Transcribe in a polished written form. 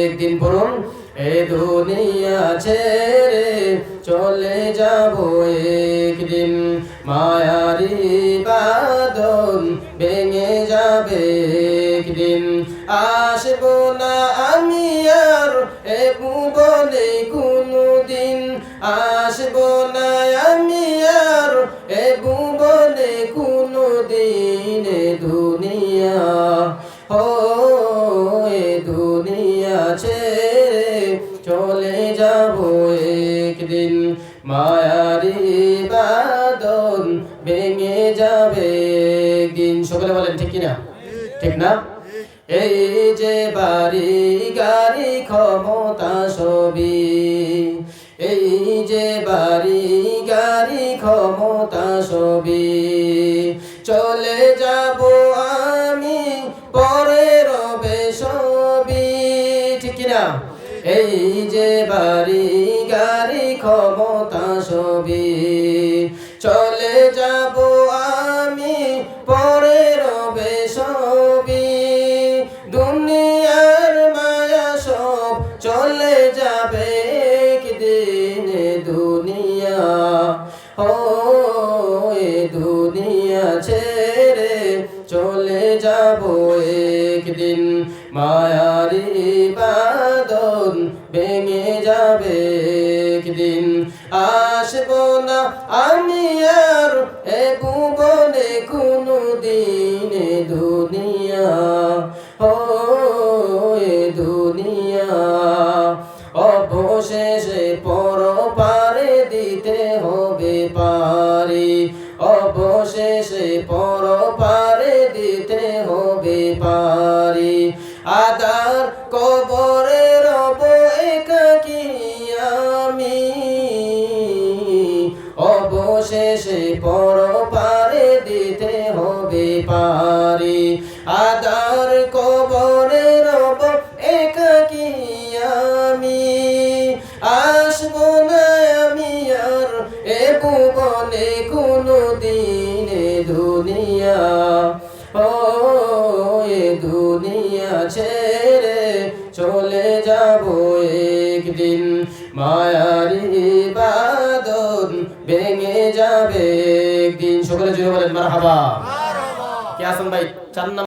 একদিন পড়ুন, এ দুনিয়া ছেড়ে চলে যাব একদিন, মায়ারি বাঁধন ভেঙে যাবে একদিন। আসবো না আমি আর এ ভুবনে কোনদিন, আসবো না আমি আর এ ভুবনে কোনদিন। এ দুনিয়া ও এ দুনিয়া ছেড়ে চলে যাব একদিন, মায়ারি বাঁধন ভেঙে যাবে একদিন। সকলে বলেন ঠিক কিনা? ঠিক না? এই যে বাড়ি গাড়ি ক্ষমতা সবই, এই যে বাড়ি গাড়ি ক্ষমতা সবই চলে যাব আমি, পরে রবে সবই। ঠিক কিনা? এই যে বাড়ি গাড়ি ক্ষমতা সবই চলে যাব আমি, পরে রবে সবই। দুনিয়ার মায়া সব চলে যাবে একদিন। দুনিয়া ও এ দুনিয়া ছেড়ে চলে যাব একদিন, মায়ারি বাঁধন ভেঙে যাবে একদিন। আসবো না আমি আর এ ভুবনে কোনদিন। দুনিয়া ও এ দুনিয়া অবশেষে পরপারে দিতে হবে পারি, অবশেষে পরপারে দিতে হবে পারি। আদার কবরে রব একাকী আমি, অবশেষে পরপারে দিতে হবে পারি। আদার কবরে রব একাকী আমি, আসবো না আমি আর এ ভুবনে কোনদিন। দুনিয়া ও এ দুনিয়া ছেড়ে চলে যাব একদিন, মায়ারি বাঁধন ভেঙে যাবে একদিন। সকলে জুড়ে বলেন মারহাবা। কে আছেন ভাই? চার